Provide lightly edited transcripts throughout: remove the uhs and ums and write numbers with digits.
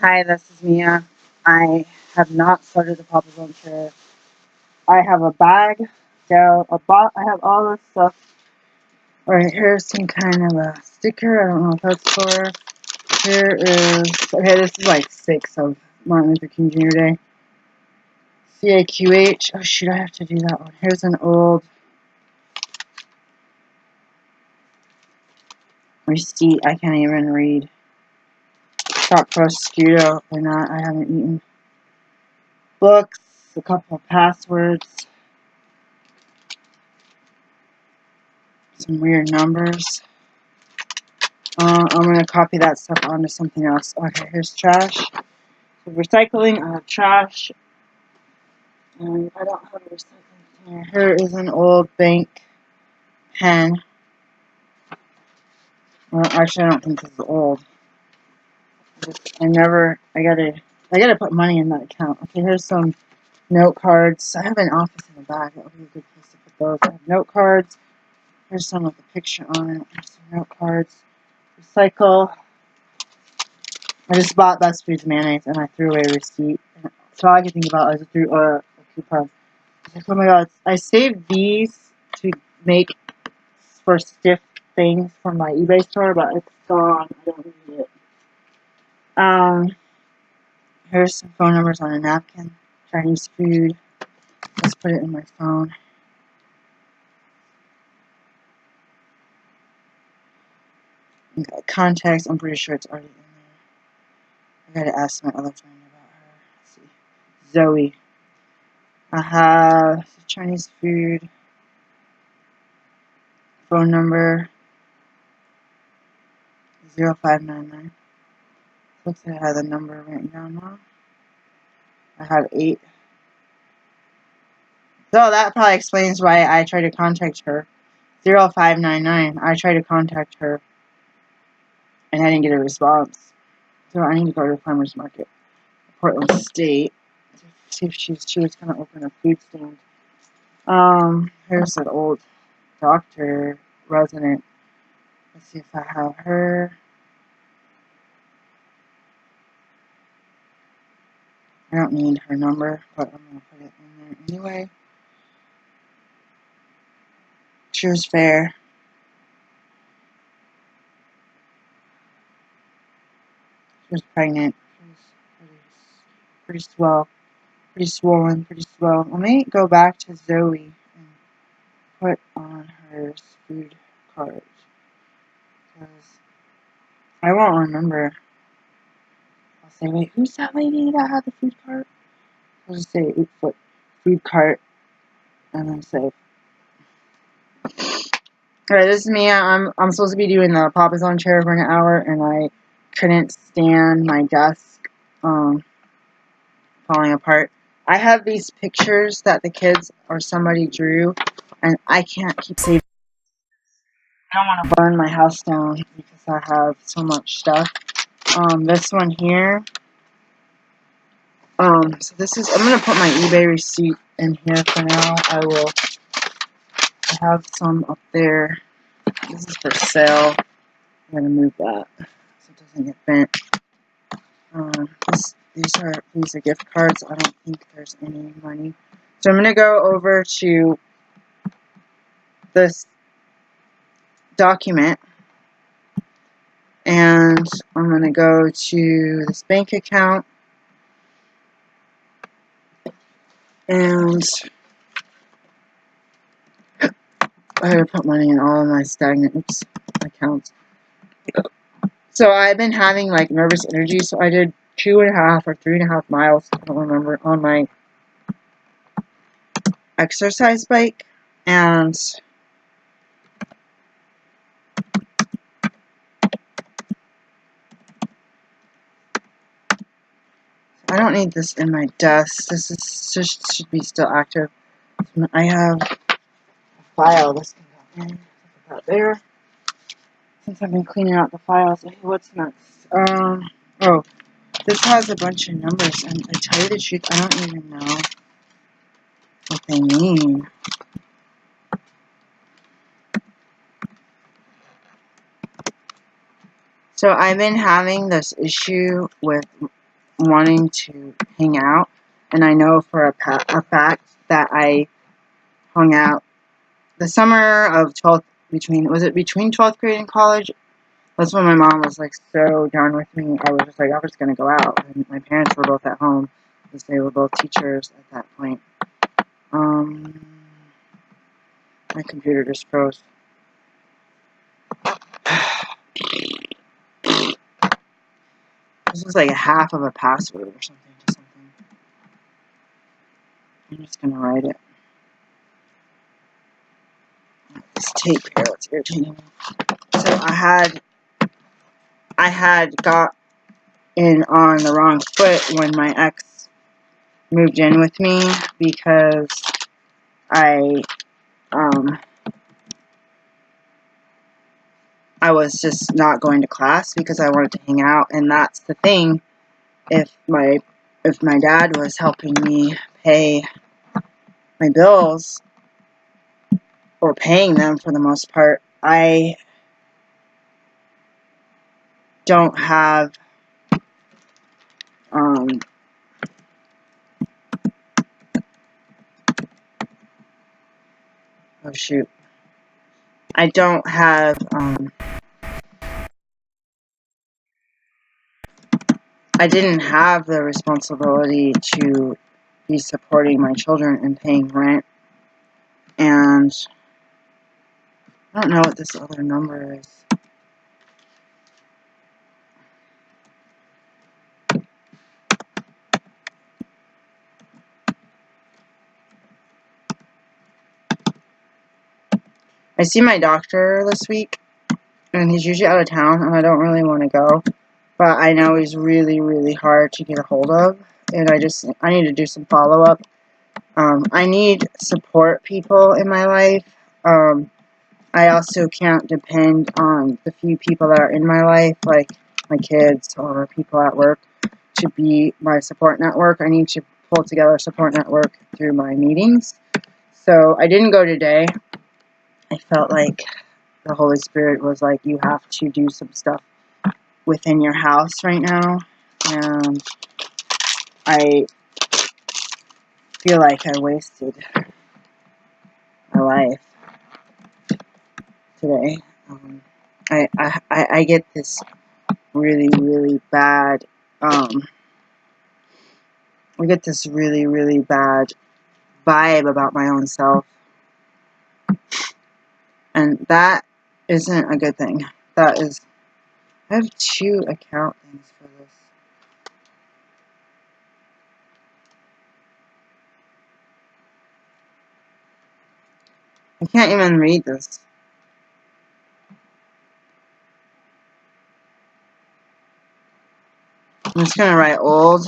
Hi, this is Mia. I have not started the Papa Zone chair. I have a bag, I have all this stuff. Alright, here's some kind of a sticker. I don't know what that's for. Here is, okay, this is like 6 of Martin Luther King Jr. Day. CAQH. Oh shoot, I have to do that one. Here's an old receipt. I can't even read. Shop prosciutto. Why not? I haven't eaten. Books. A couple of passwords. Some weird numbers. I'm going to copy that stuff onto something else. Okay, here's trash. So recycling, I have trash. And I don't have a recycling here. Here is an old bank pen. Well, actually, I don't think this is old. I gotta put money in that account. Okay, here's some note cards. I have an office in the back. That would be a good place to put those. I have note cards. Here's some with a picture on it. Here's some note cards. Recycle. I just bought Best Foods mayonnaise and I threw away a receipt. So all I could think about is I threw a coupon. I was like, oh my god, I saved these to make for stiff things from my eBay store, but it's gone. I don't need it. Here's some phone numbers on a napkin. Chinese food. Let's put it in my phone. Okay, contacts. I'm pretty sure it's already in there. I gotta ask my other friend about her. Let's see. Zoe. I have Chinese food. Phone number 0599. Looks like I have the number written down now. I have 8. So that probably explains why I tried to contact her. 0599. I tried to contact her and I didn't get a response. So I need to go to the farmer's market, Portland State, to see if she was gonna open a food stand. Here's an old doctor resident. Let's see if I have her. I don't need her number, but I'm gonna put it in there anyway. She was fair. She was pregnant. She was pretty swollen, pretty swell. Let me go back to Zoe and put on her food card. Because I won't remember. I'll say, wait, who's that lady that had the food cart? I'll just say, food cart, and then say, alright, this is me. I'm supposed to be doing the Papa's on chair for an hour, and I couldn't stand my desk falling apart. I have these pictures that the kids or somebody drew, and I can't keep saving. I don't want to burn my house down because I have so much stuff. This one here. So this is, I'm going to put my eBay receipt in here for now. I have some up there. This is for sale. I'm going to move that so it doesn't get bent. These are gift cards. I don't think there's any money. So I'm going to go over to this document and I'm going to go to this bank account and I gotta put money in all of my stagnant accounts. So I've been having like nervous energy, so I did 2.5 or 3.5 miles, I don't remember, on my exercise bike, and I don't need this in my desk. Just should be still active. I have a file. This can go in. Put that there. Since I've been cleaning out the files, okay, what's next? Oh, this has a bunch of numbers, and to tell you the truth, I don't even know what they mean. So I've been having this issue with wanting to hang out, and I know for a fact that I hung out the summer of 12th, between 12th grade and college. That's when my mom was like so done with me. I was just like, I was gonna go out, and my parents were both at home because they were both teachers at that point. My computer just froze. This is like a half of a password or something to something. I'm just gonna write it. This tape here, it's irritating me. So I had got in on the wrong foot when my ex moved in with me because I was just not going to class because I wanted to hang out, and that's the thing. If my dad was helping me pay my bills, or paying them for the most part, I don't have oh shoot, I don't have I didn't have the responsibility to be supporting my children and paying rent, and I don't know what this other number is. I see my doctor this week, and he's usually out of town, and I don't really want to go, but I know he's really, really hard to get a hold of, and I need to do some follow-up. I need support people in my life. I also can't depend on the few people that are in my life, like my kids or people at work, to be my support network. I need to pull together a support network through my meetings. So I didn't go today. I felt like the Holy Spirit was like, you have to do some stuff within your house right now. And I feel like I wasted my life today. I get this really, really bad, I get this really, really bad vibe about my own self. And that isn't a good thing. That is, I have 2 account things for this. I can't even read this. I'm just going to write old.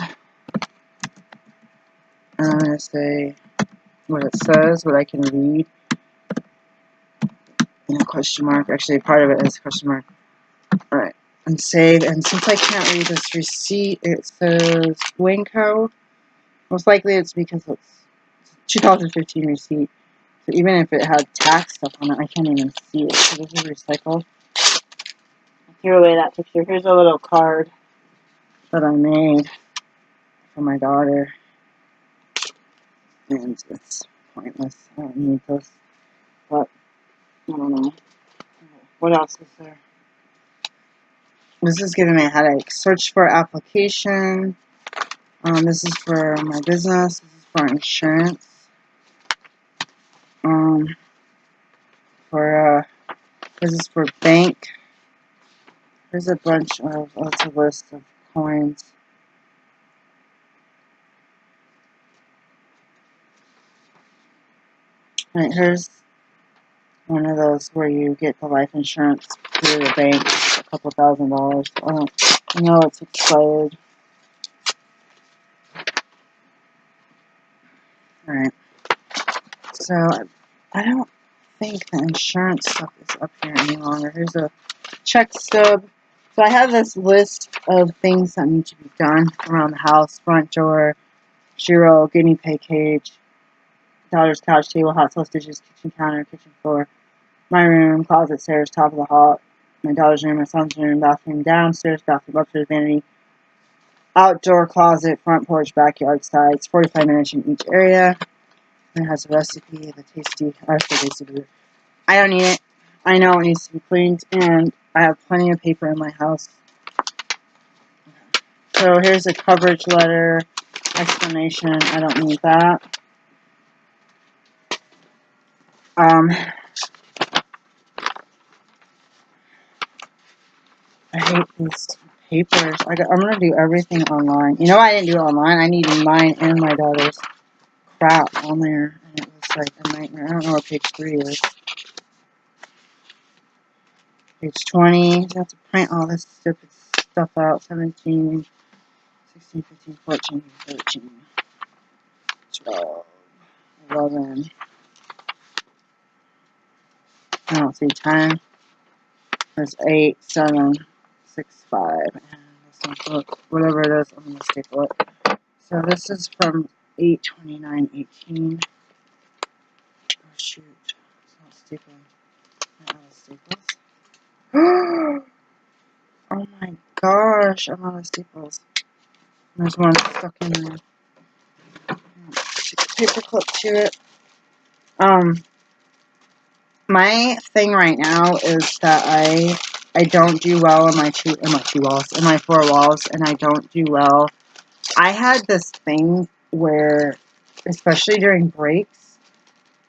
And I'm going to say what it says, what I can read. And a question mark. Actually, part of it is a question mark. Alright. And save. And since I can't read this receipt, it says Winco. Most likely it's because it's 2015 receipt. So even if it had tax stuff on it, I can't even see it. So this is recycled. I threw away that picture. Here's a little card that I made for my daughter. And it's pointless. I don't need this. But, I don't know. What else is there? This is giving me a headache. Search for application. This is for my business. This is for insurance. This is for bank. There's a bunch of, it's a list of coins. Alright, here's one of those where you get the life insurance through the bank, a couple $1,000s. I know it's expired. Alright, so I don't think the insurance stuff is up here any longer. Here's a check stub. So I have this list of things that need to be done around the house: front door, zero, guinea pig cage, daughter's couch, table, hot sauce dishes, kitchen counter, kitchen floor, my room, closet, stairs, top of the hall, my daughter's room, my son's room, bathroom, downstairs, bathroom, upstairs, vanity, outdoor closet, front porch, backyard sides, 45 minutes in each area. It has a recipe, the tasty, I don't need it. I know it needs to be cleaned, and I have plenty of paper in my house. So here's a coverage letter, explanation. I don't need that. I hate these papers. I'm going to do everything online. You know, I didn't do it online. I needed mine and my daughter's crap on there, and it was like a nightmare. I don't know what page 3 is. Page 20. You have to print all this stupid stuff out. 17, 16, 15, 14, 13, 12, 11. I don't see 10. There's 8, 7, 6, 5. And this one, whatever it is, I'm going to staple it. So this is from 8/29/18. Oh shoot, it's not stapling. I'm out of staples. Oh my gosh, I'm out of staples. There's one stuck in there. Stick a paper clip to it. My thing right now is that I don't do well in my four walls, and I don't do well. I had this thing where, especially during breaks,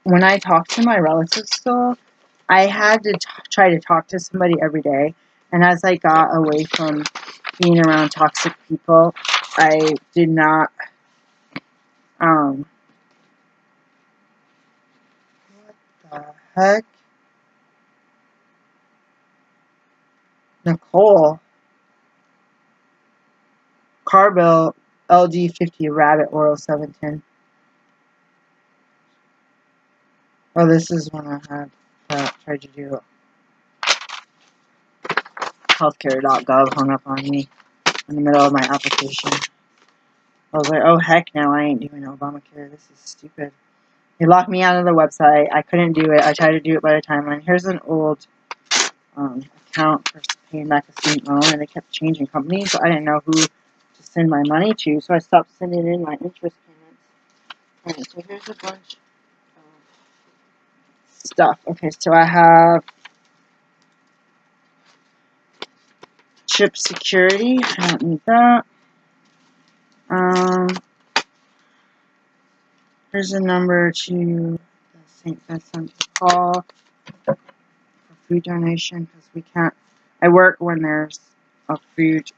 when I talked to my relatives still, I had to try to talk to somebody every day. And as I got away from being around toxic people, I did not, what the heck? Nicole. Carbill, LG50, Rabbit, Oral 710. Oh, this is when I had tried to do healthcare.gov hung up on me in the middle of my application. I was like, oh heck no, I ain't doing Obamacare. This is stupid. They locked me out of the website. I couldn't do it. I tried to do it by the timeline. Here's an old account for paying back a student loan, and they kept changing companies, so I didn't know who to send my money to, so I stopped sending in my interest payments. Alright, so here's a bunch of stuff. Okay, so I have chip security. I don't need that. Here's a number to St. Vincent de Paul for food donation, because we can't. I work when there's a food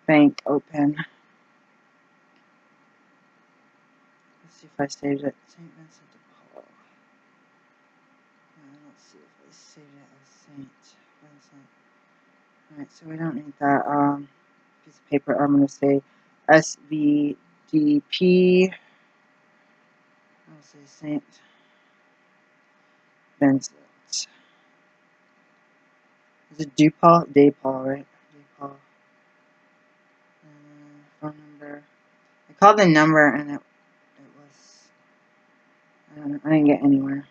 bank open. Let's see if I saved it. St. Vincent de Paul. Let's see if I saved it as St. Vincent. Alright, so we don't need that piece of paper. I'm going to say SVDP. I'll say St. Vincent. Is it DePaul? DePaul, right? DePaul. Phone number. I called the number and it was, I didn't get anywhere.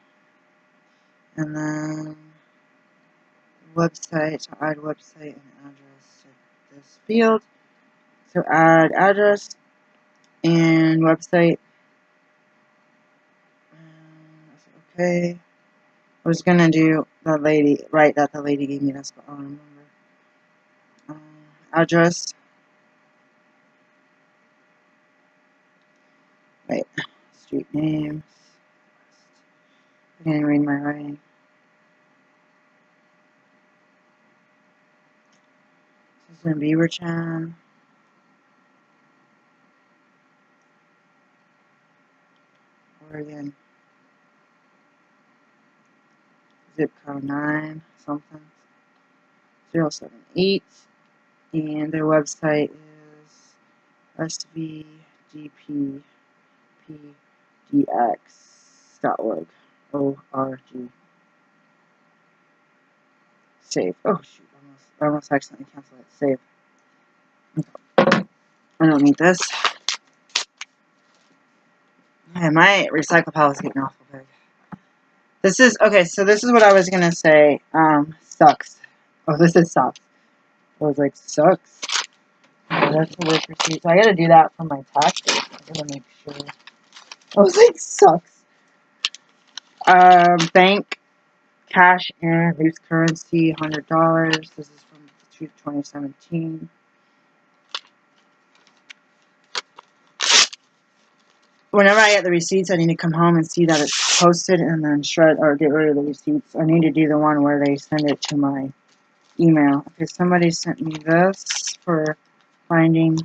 And then website, so add website and address to this field. So add address and website. Okay. I was gonna do the lady, right, that the lady gave me this, but I don't remember. Address. Wait. Street names. I can't read my writing. This is in Beavertown. Oregon. Zip code 9 something 078, and their website is svdppdx.org. O-R-G. Save. Oh shoot! I almost accidentally canceled it. Save. Okay. I don't need this. Yeah, my recycle pallet is getting awful big. This is okay. So this is what I was gonna say. Sucks. Oh, this is sucks. I was like, sucks. that's a work receipt. So I gotta do that for my taxes. I gotta make sure. I was like, sucks. Bank, cash in, loose currency, $100. This is from 2017. Whenever I get the receipts, I need to come home and see that it's posted and then shred or get rid of the receipts. I need to do the one where they send it to my email. Okay, somebody sent me this for finding.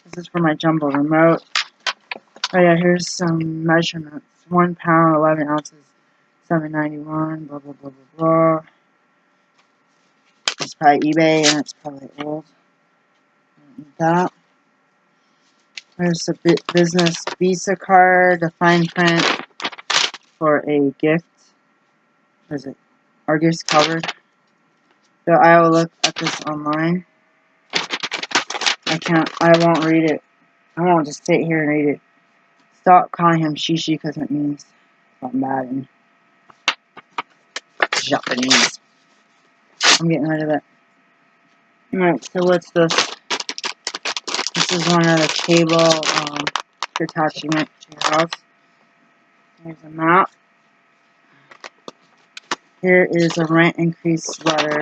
This is for my jumbo remote. Oh yeah, here's some measurements. 1 pound, 11 ounces, $7.91. Blah blah blah blah blah. It's probably eBay and it's probably old. I don't need that. There's a business Visa card, the fine print for a gift. What is it? Our gift's covered. So I will look at this online. I won't read it. I won't just sit here and read it. Stop calling him Shishi because it means something bad in Japanese. I'm getting rid of it. Alright, so what's this? This is one of the cable attachment to your house. Here's a map. Here is a rent increase letter.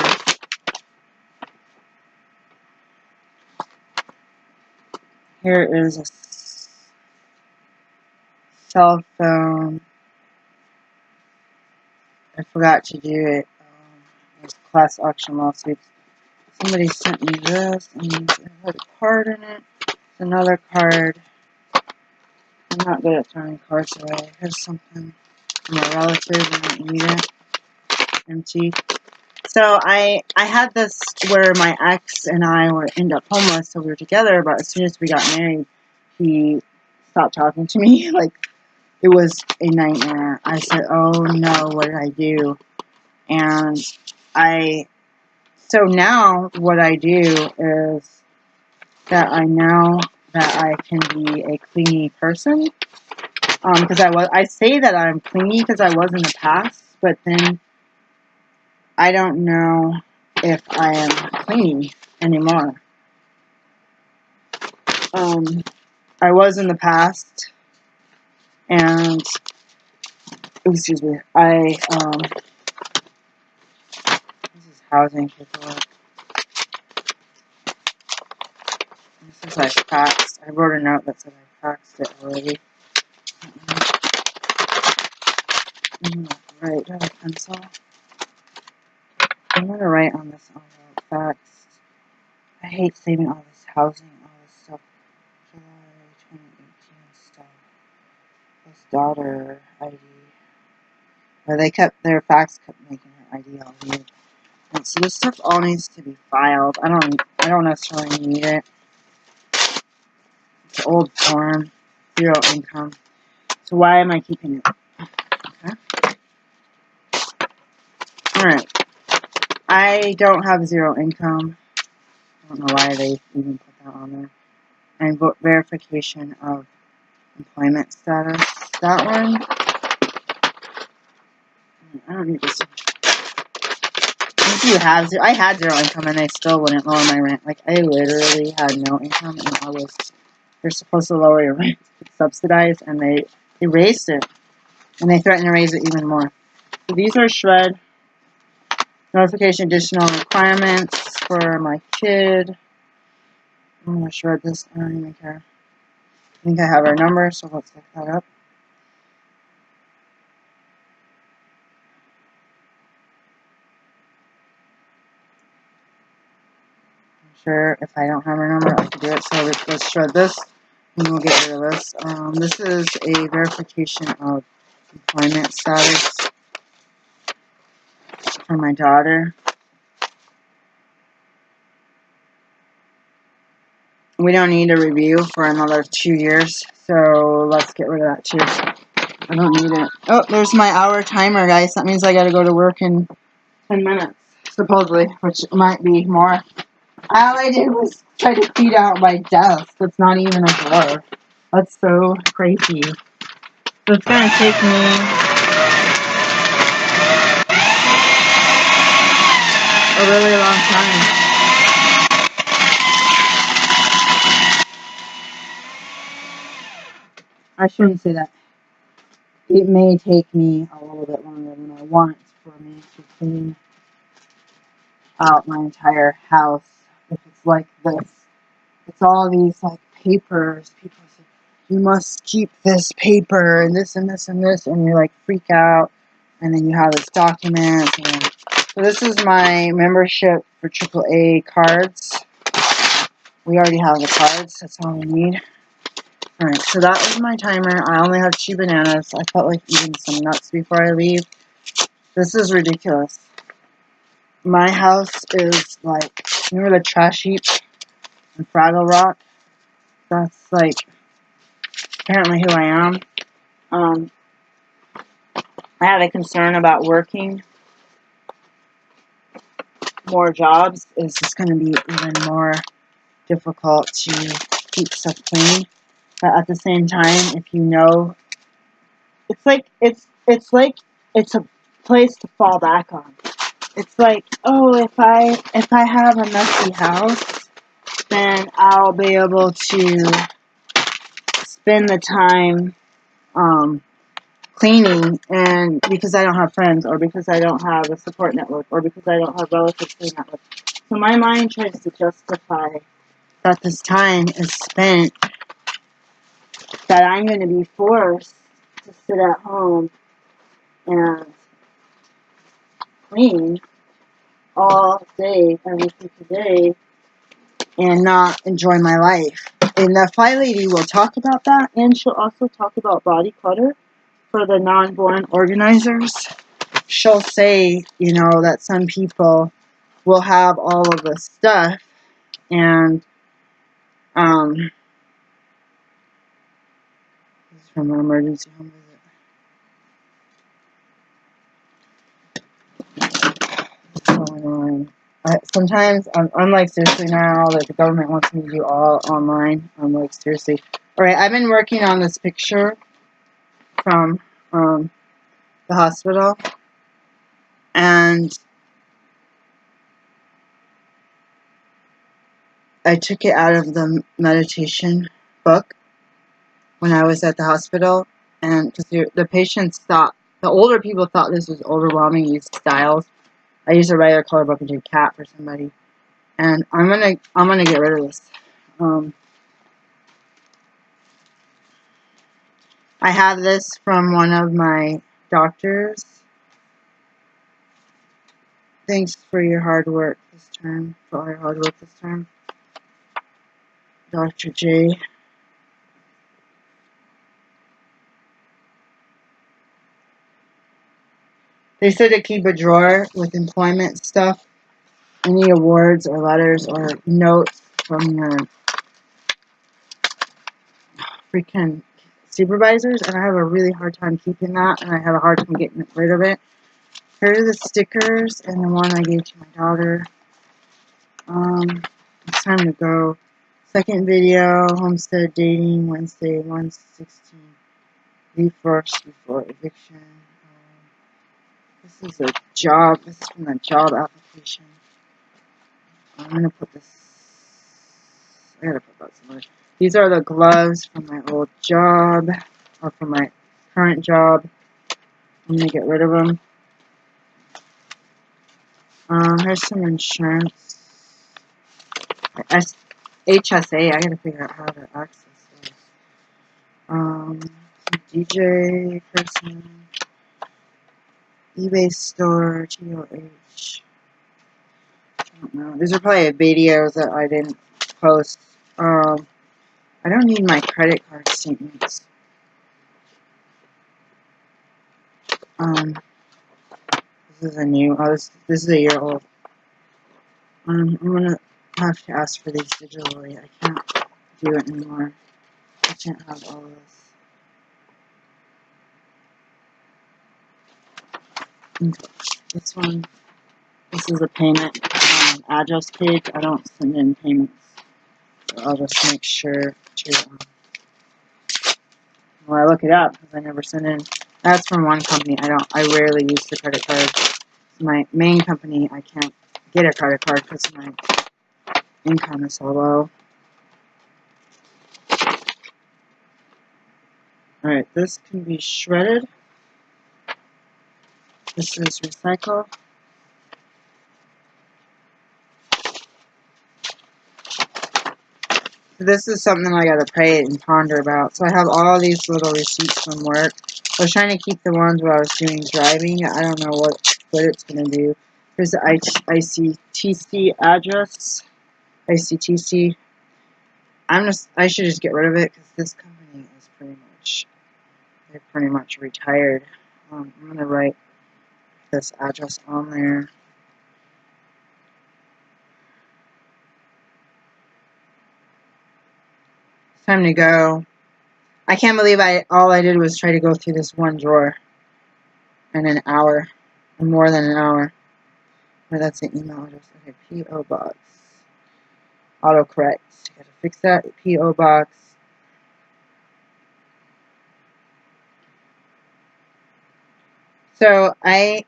Here is a cell phone. I forgot to do it. There's class auction lawsuits. Somebody sent me this, and it had a card in it. It's another card. I'm not good at throwing cards away. Here's something from a relative, and I don't need it. Empty. So I had this where my ex and I were end up homeless, so we were together, but as soon as we got married, he stopped talking to me. Like, it was a nightmare. I said, oh no, what did I do? And so now what I do is that I know that I can be a clingy person. Because I say that I'm clingy because I was in the past, but then I don't know if I am clingy anymore. I was in the past, and excuse me, this is housing paperwork. This is I faxed. I wrote a note that said I faxed it already. Right, do I have a pencil? I'm gonna write on this envelope faxed. I hate saving all this housing, all this stuff. July 2018 stuff. His daughter ID. Or their fax kept making her ID all weird. And so this stuff all needs to be filed. I don't necessarily need it. It's an old form. 0 income. So why am I keeping it? Okay. Alright. I don't have 0 income. I don't know why they even put that on there. And verification of employment status. That one. I don't need this. If you have I had 0 income and they still wouldn't lower my rent. Like, I literally had no income and they're supposed to lower your rent. It's subsidized, and they raised it. And they threatened to raise it even more. So these are shred. Notification additional requirements for my kid. I'm going to shred this. I don't even care. I think I have our number, so let's look that up. I'm sure if I don't have our number, I can do it. So let's shred this, and we'll get rid of this. This is a verification of employment status for my daughter. We don't need a review for another 2 years, so let's get rid of that too. I don't need it. Oh, there's my hour timer, guys. That means I gotta go to work in 10 minutes, supposedly, which might be more. All I did was try to feed out my desk. That's not even a drawer. That's so crazy. So it's gonna take me a really long time. I shouldn't say that. It may take me a little bit longer than I want for me to clean out my entire house if it's like this. It's all these like papers. People say, you must keep this paper and this and this and this, and you like freak out. And then you have this document. And so this is my membership for AAA cards. We already have the cards. That's all we need. Alright, so that was my timer. I only have 2 bananas. I felt like eating some nuts before I leave. This is ridiculous. My house is like, remember the trash heap in Fraggle Rock? That's like apparently who I am. I had a concern about working more jobs. It's just going to be even more difficult to keep stuff clean. But at the same time, if you know, it's like it's a place to fall back on. It's like, oh, if I have a messy house, then I'll be able to spend the time cleaning, and because I don't have friends, or because I don't have a support network, or because I don't have relatives to clean that with. So my mind tries to justify that this time is spent, that I'm going to be forced to sit at home and clean all day, every single day, and not enjoy my life. And the Fly Lady will talk about that, and she'll also talk about body clutter for the non-born organizers. She'll say, you know, that some people will have all of this stuff, and this is from an emergency home visit. What's going on? Sometimes I'm like, seriously now, like the government wants me to do all online. I'm like, seriously. Alright, I've been working on this picture from the hospital, and I took it out of the meditation book when I was at the hospital, and because the patients thought, the older people thought this was overwhelming, these styles. I used a regular color book and did cat for somebody, and I'm gonna get rid of this. I have this from one of my doctors. Thanks for your hard work this term. For all your hard work this term, Dr. J. They said to keep a drawer with employment stuff, any awards or letters or notes from your freaking supervisors, and I have a really hard time keeping that, and I have a hard time getting rid of it. Here are the stickers and the one I gave to my daughter. It's time to go. Second video, homestead dating, Wednesday, 1/16. Leave first before eviction. This is a job. This is from a job application. I'm gonna put this. I gotta put that somewhere. These are the gloves from my old job, or from my current job. I'm gonna get rid of them. Here's some insurance. HSA. I gotta figure out how to access those. Some DJ person. eBay store. TOH. I don't know. These are probably videos that I didn't post. I don't need my credit card statements. This is a new. This is a year old. I'm gonna have to ask for these digitally. I can't do it anymore. I can't have all of this. Okay. This one. This is a payment address page. I don't send in payments. So I'll just make sure to. Well, I look it up because I never send in. That's from one company. I rarely use the credit card. My main company, I can't get a credit card because my income is so low. Alright, this can be shredded. This is recycle. This is something I gotta pray and ponder about. So I have all these little receipts from work. I was trying to keep the ones where I was doing driving. I don't know what it's gonna do. Here's the ICTC address. ICTC. I should just get rid of it because this company is they're pretty much retired. I'm gonna write this address on there. It's time to go. I can't believe all I did was try to go through this one drawer in an hour, more than an hour. Oh, that's an email address. Okay, P.O. Box. Autocorrect. Gotta fix that. P.O. Box. So I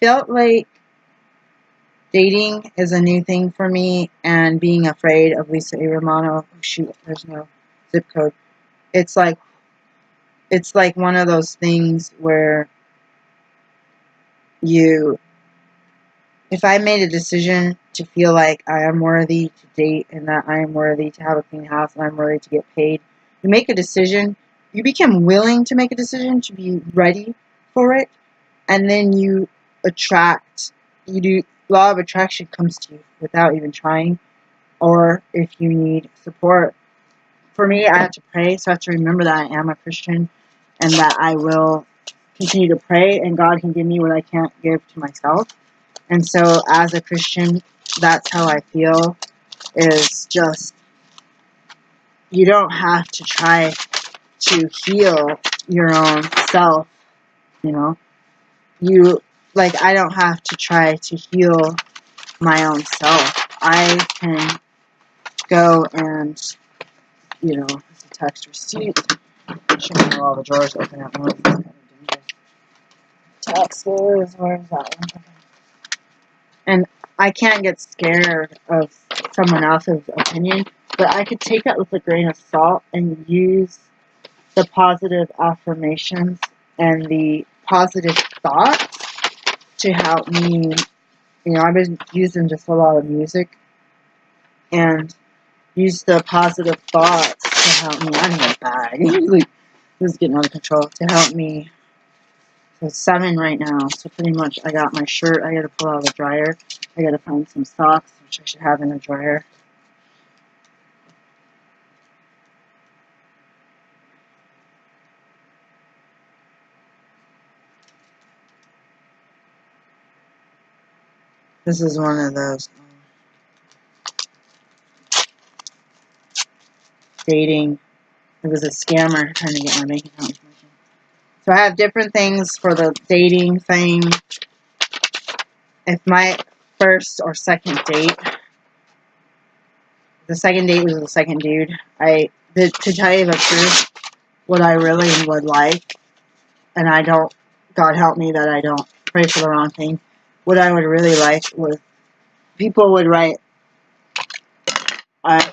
felt like dating is a new thing for me, and being afraid of Lisa A. Romano. Oh, shoot, there's no zip code. It's like one of those things where if I made a decision to feel like I am worthy to date and that I am worthy to have a clean house and I'm worthy to get paid, you make a decision, you become willing to make a decision, to be ready for it, and then you law of attraction comes to you without even trying. Or if you need support. For me, I have to pray, so I have to remember that I am a Christian and that I will continue to pray and God can give me what I can't give to myself. And so as a Christian, that's how I feel, is just, you don't have to try to heal your own self, you know. I don't have to try to heal my own self. I can go and, it's a text receipt. Shouldn't have all the drawers open at once. Taxes, where's that one? And I can't get scared of someone else's opinion, but I could take that with a grain of salt and use the positive affirmations and the positive thoughts to help me. I've been using just a lot of music and use the positive thoughts to help me. I need a bag. This is getting out of control. To help me. So 7 right now. So pretty much I got my shirt. I got to pull out of the dryer. I got to find some socks, which I should have in the dryer. This is one of those dating. It was a scammer trying to get my bank account information. So I have different things for the dating thing. If my first or second date, the second date was the second dude, to tell you the truth, what I really would like, and God help me that I don't pray for the wrong thing, what I would really like was, people would write,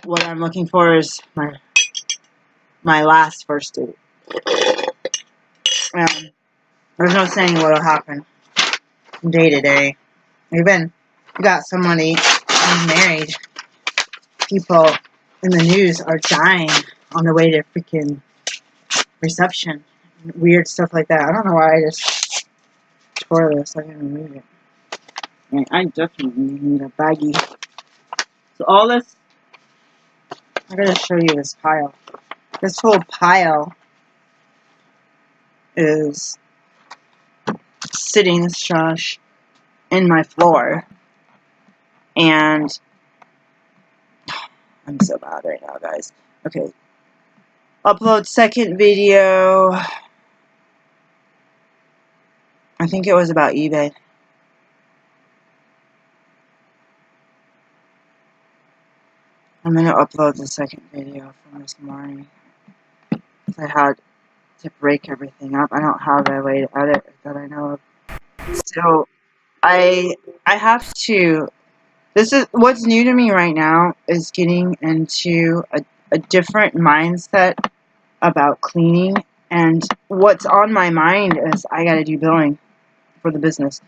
what I'm looking for is my last first date. There's no saying what will happen day to day. You got somebody who's married. People in the news are dying on the way to freaking reception. Weird stuff like that. I don't know why I just tore this. I didn't read it. And I definitely need a baggie. So all this, I gotta show you this pile. This whole pile is sitting, this trash, in my floor. And I'm so bad right now, guys. Okay. Upload second video. I think it was about eBay. I'm going to upload the second video from this morning. I had to break everything up. I don't have a way to edit that I know of. So, I have to... This is what's new to me right now, is getting into a different mindset about cleaning And what's on my mind is I got to do billing for the business.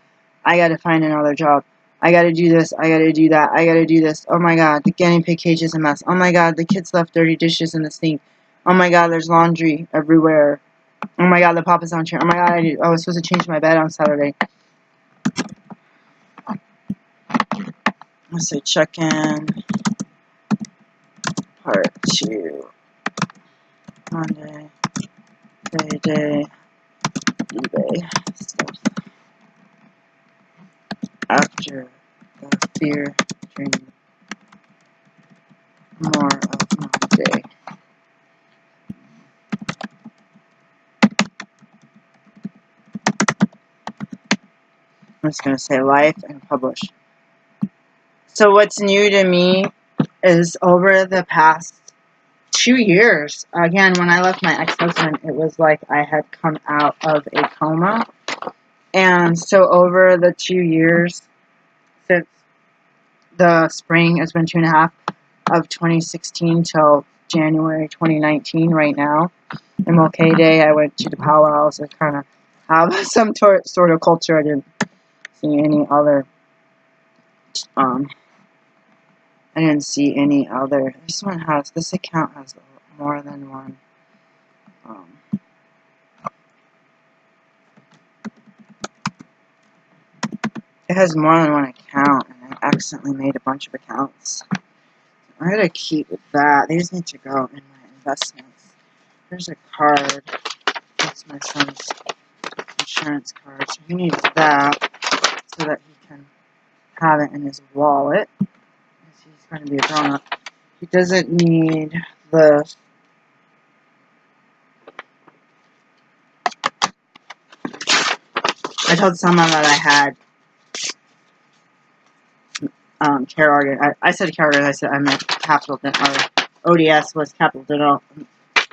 I got to find another job. I got to do this. I got to do that. I got to do this. Oh my God, the guinea pig cage is a mess. Oh my God, the kids left dirty dishes in the sink. Oh my God, there's laundry everywhere. Oh my God, the Papa's on chair. Oh my God, I was supposed to change my bed on Saturday. Let's say check-in. Part 2. Monday. Day. eBay. Stuff. After the fear dream. More of Monday. I'm just going to say life and publish. So what's new to me is over the past 2 years, again, when I left my ex-husband, it was like I had come out of a coma. And so over the 2 years, since the spring, it's been 2.5 of 2016 till January 2019 right now, MLK Day, I went to the powwows to kind of have some sort of culture. I didn't see any other, this account has more than one, it has more than one account, and I accidentally made a bunch of accounts. I'm going to keep that. These need to go in my investments. There's a card. That's my son's insurance card. So he needs that so that he can have it in his wallet. He's going to be a grown-up. He doesn't need the... I told someone that I had care organ. I said care organ. I said I meant capital dental. Or ODS was capital dental.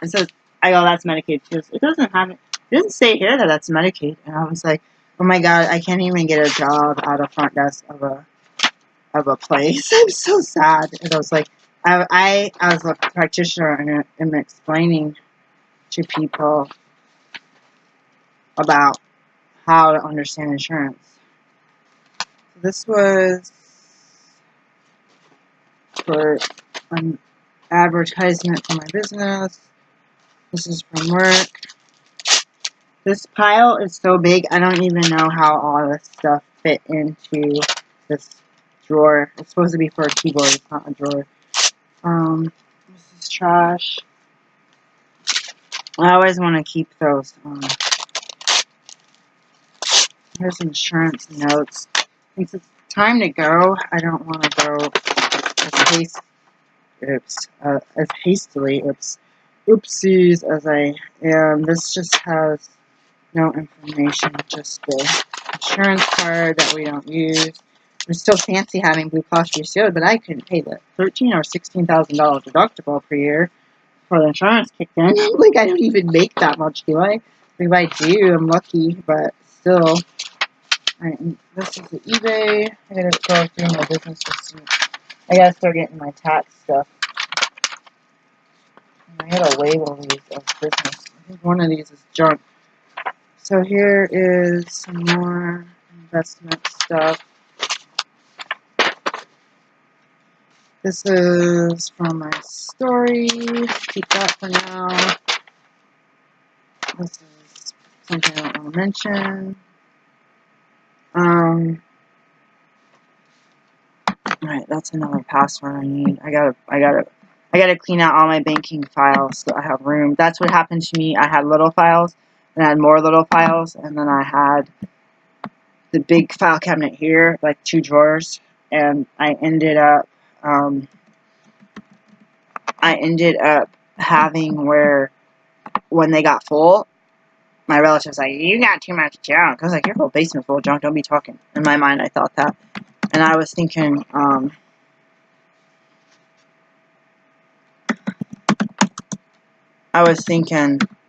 It says, I go, that's Medicaid. She goes, it doesn't have it. It doesn't say here that that's Medicaid. And I was like, oh my God, I can't even get a job at a front desk of a place. I'm so sad. And I was like, I as a practitioner, and am explaining to people about how to understand insurance. This was for an advertisement for my business. This is from work. This pile is so big, I don't even know how all this stuff fit into this drawer. It's supposed to be for a keyboard, it's not a drawer. This is trash. I always want to keep those. Here's insurance notes. Since it's time to go, I don't want to go as hastily, oopsies as I am. This just has no information, just the insurance card that we don't use. It's still fancy having Blue Cross Blue Shield, but I couldn't pay the $13,000 or $16,000 deductible per year for the insurance kicked in. Like, I don't even make that much, do I? If I do, I'm lucky, but still. Alright, this is the eBay. I gotta go through my business receipts. I gotta start getting my tax stuff. I gotta label these as business. I think one of these is junk. So here is some more investment stuff. This is from my story. Keep that for now. This is something I don't want to mention. Alright, that's another password I need. I gotta clean out all my banking files so I have room. That's what happened to me. I had little files, and I had more little files, and then I had the big file cabinet here, like 2 drawers, and I ended up having where, when they got full, my relative's like, you got too much junk. I was like, your whole basement's full of junk, don't be talking. In my mind, I thought that. And I was thinking,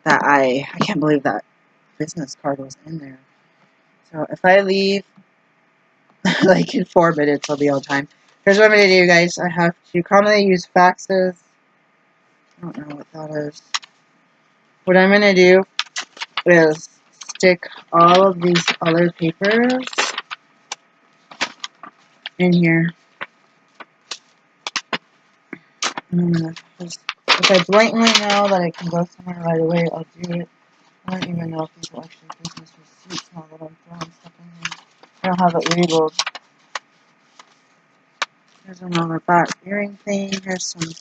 that I can't believe that business card was in there. So if I leave, like in 4 minutes, I'll be on time. Here's what I'm going to do, guys. I have to commonly use faxes. I don't know what that is. What I'm going to do is stick all of these other papers in here. And if I blatantly know that I can go somewhere right away, I'll do it. I don't even know if these are actually business receipts now that I'm throwing stuff in here. I don't have it labeled. Here's another back earring thing. Here's some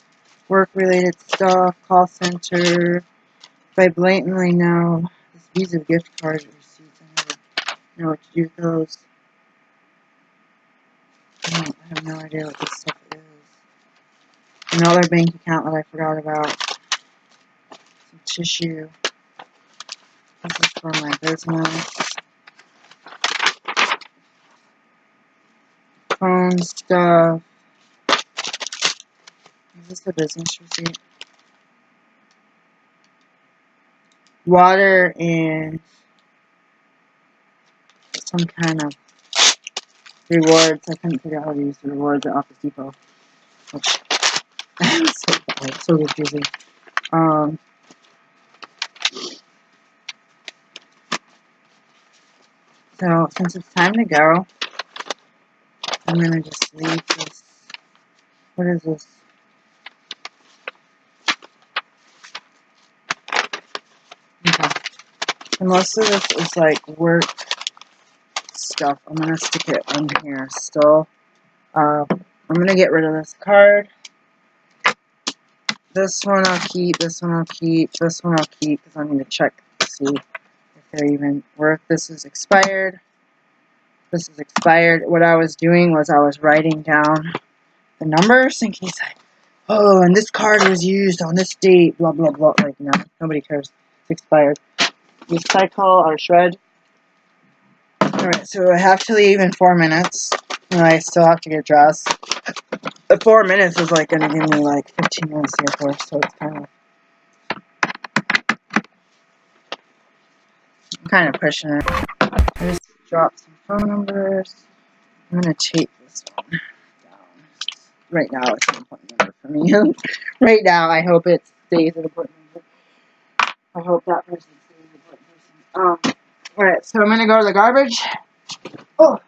work-related stuff, call center. If I blatantly know this Visa gift card receipts, I never know what to do with those. I have no idea what this stuff is. Another bank account that I forgot about. Some tissue. This is for my business. Phone stuff. Is this a business receipt? Water and some kind of rewards. I couldn't figure out how to use the rewards at Office Depot. Which so confusing. So since it's time to go, I'm gonna just leave this. What is this? Okay. And most of this is like work stuff. I'm gonna stick it in here still. I'm gonna get rid of this card. This one I'll keep. This one I'll keep. This one I'll keep because I need to check to see if they're even worth. This is expired. This is expired. What I was doing was I was writing down the numbers in case oh, and this card was used on this date, blah, blah, blah. Like, no, nobody cares. It's expired. Recycle or shred. Alright, so I have to leave in 4 minutes. And I still have to get dressed. The 4 minutes is like going to give me like 15 minutes here for, so it's kind of, I'm kind of pushing it. I just dropped some phone numbers. I'm going to take this one down. Right now, it's an important number for me. Right now, I hope it stays an important number. I hope that person stays an important person. Alright, so I'm going to go to the garbage. Oh!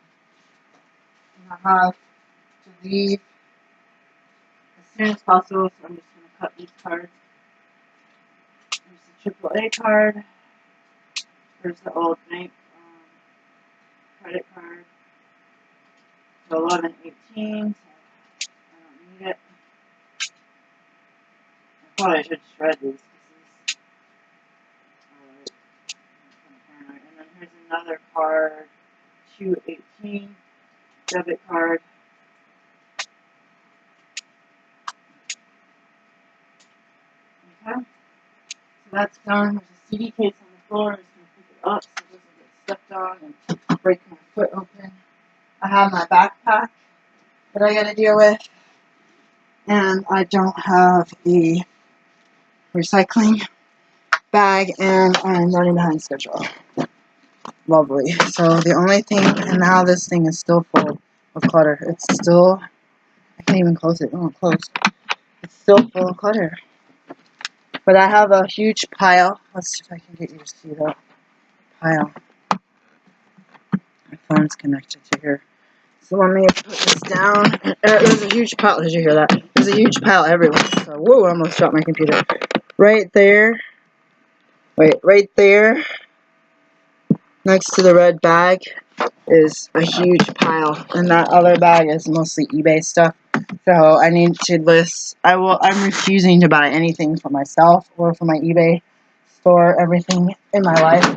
And I have to leave as soon as possible, so I'm just going to cut these cards. There's the AAA card. There's the old bank credit card. So 11/18. So I don't need it. I thought I should shred these. And then here's another card. 2/18. Debit card. Okay. So that's done. There's a CD case on the floor. I'm just going to pick it up so it doesn't get stepped on and break my foot open. I have my backpack that I got to deal with. And I don't have a recycling bag, and I'm running behind schedule. Lovely. So the only thing, and now this thing is still full of clutter. It's still, I can't even close it. Oh, closed. It's still full of clutter. But I have a huge pile. Let's see if I can get you to see that pile. My phone's connected to here. So let me put this down. There's a huge pile. Did you hear that? There's a huge pile everywhere. So, whoa, I almost dropped my computer. Right there. Wait, right there. Next to the red bag is a huge pile. And that other bag is mostly eBay stuff. So I need to list. I'm refusing to buy anything for myself or for my eBay store, everything in my life.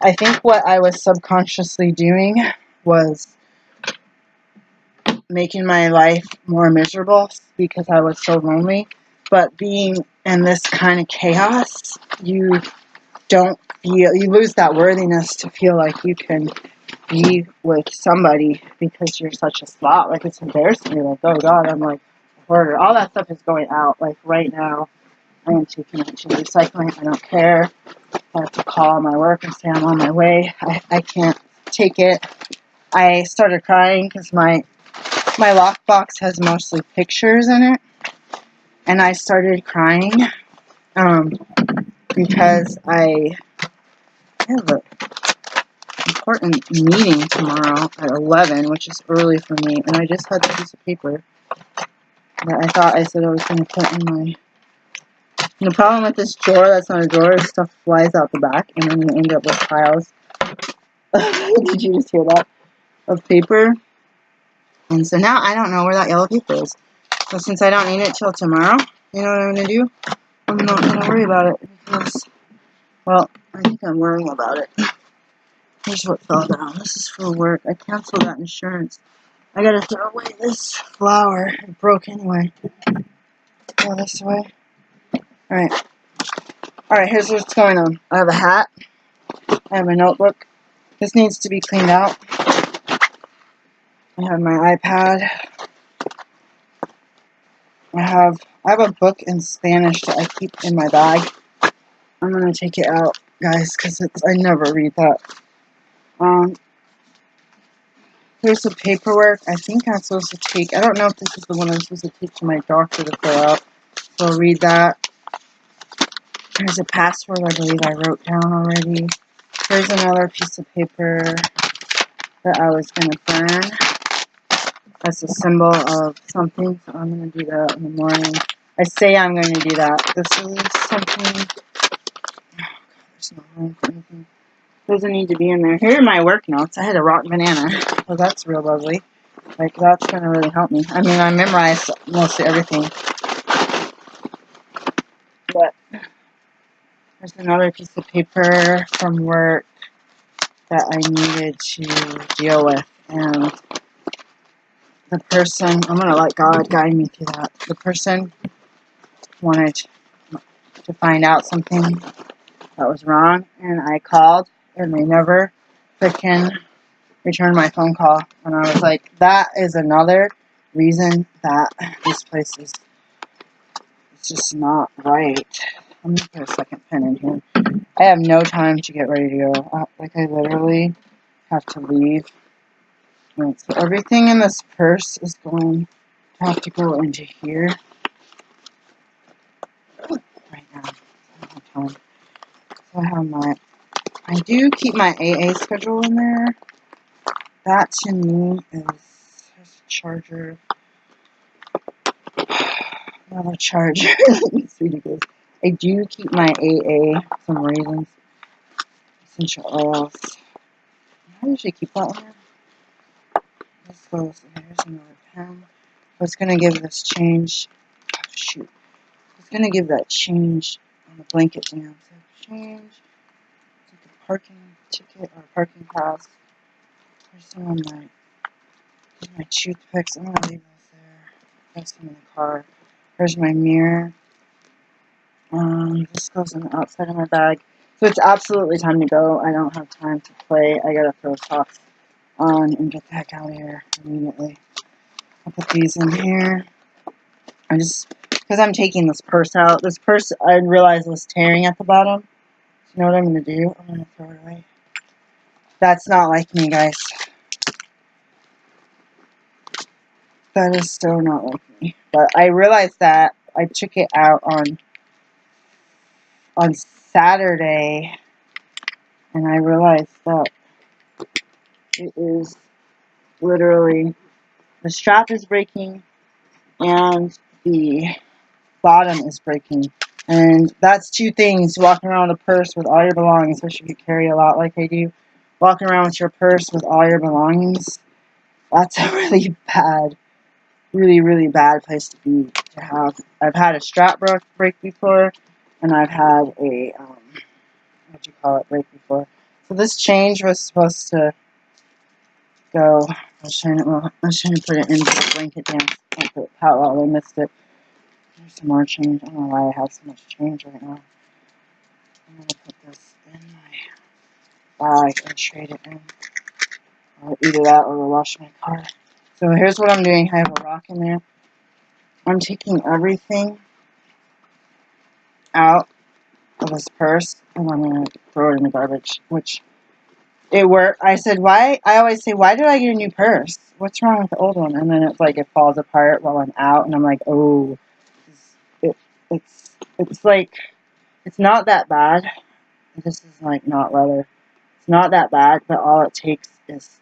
I think what I was subconsciously doing was making my life more miserable because I was so lonely. But being in this kind of chaos, you lose that worthiness to feel like you can be with somebody because you're such a slut. Like, it's embarrassing. You're like, oh God, I'm like a hoarder. All that stuff is going out. Like, right now, I am taking it to recycling. I don't care. I have to call my work and say I'm on my way. I can't take it. I started crying because my lockbox has mostly pictures in it. And I started crying because I have an important meeting tomorrow at 11, which is early for me, and I just had a piece of paper that I thought I said I was going to put in my... And the problem with this drawer that's not a drawer is stuff flies out the back, and then you end up with piles. Did you just hear that? Of paper. And so now I don't know where that yellow paper is. So since I don't need it till tomorrow, you know what I'm going to do? I'm not going to worry about it because, well, I think I'm worrying about it. Here's what fell down. This is for work. I canceled that insurance. I got to throw away this flower. It broke anyway. Go this way. Alright. Alright, here's what's going on. I have a hat. I have a notebook. This needs to be cleaned out. I have my iPad. I have a book in Spanish that I keep in my bag. I'm going to take it out, guys, because I never read that. Here's the paperwork. I think I'm supposed to take. I don't know if this is the one I'm supposed to take to my doctor to fill out. So I'll read that. There's a password I believe I wrote down already. Here's another piece of paper that I was going to burn. That's a symbol of something, so I'm going to do that in the morning. I say I'm going to do that. This is something. Oh, God, there's no room for anything. Doesn't need to be in there. Here are my work notes. I had a rock banana. Oh, that's real lovely. Like, that's going to really help me. I mean, I memorized mostly everything. But there's another piece of paper from work that I needed to deal with. And the person, I'm going to let God guide me through that. The person wanted to find out something that was wrong. And I called, and they never freaking returned my phone call. And I was like, that is another reason that this place is just not right. I'm going to put a second pen in here. I have no time to get ready to go. Like, I literally have to leave. Right, so everything in this purse is going to have to go into here. Right now. I don't have time. So I have my... I do keep my AA schedule in there. That to me is... There's a charger. Another charger. It's ridiculous. I do keep my AA, some raisins, essential oils. I usually keep that in there. This goes, here's another pen. I was going to give this change. Oh, shoot. I was going to give that change on the blanket down. So change. Take a parking ticket or parking pass. There's some of my toothpicks. I'm going to leave those there. There's some in the car. There's my mirror. This goes on the outside of my bag. So it's absolutely time to go. I don't have time to play. I gotta throw socks on and get the heck out of here immediately. I'll put these in here. Because I'm taking this purse out. This purse, I realized was tearing at the bottom. So you know what I'm gonna do? I'm gonna throw it away. That's not like me, guys. That is still not like me. But I realized that I took it out on Saturday, and I realized that it is literally, the strap is breaking and the bottom is breaking. And that's two things, walking around with a purse with all your belongings, especially if you carry a lot like I do. Walking around with your purse with all your belongings, that's a really bad, really bad place to be, to have. I've had a strap break before, and I've had a, break before. So this change was supposed to go. I was trying to put it in the blanket down. I put it out while I missed it. There's some more change. I don't know why I have so much change right now. I'm going to put this in my bag and trade it in. I'll either that or I'll wash my car. So here's what I'm doing. I have a rock in there. I'm taking everything out of this purse and I'm going to throw it in the garbage, which it worked. I said, why? I always say, why did I get a new purse? What's wrong with the old one? And then it's like it falls apart while I'm out, and I'm like, oh, it's like, it's not that bad. This is like not leather. It's not that bad, but all it takes is,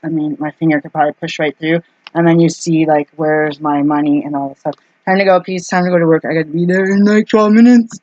I mean, my finger could probably push right through, and then you see like where's my money and all this stuff. Time to go, peace. Time to go to work. I gotta be there in like 12 minutes.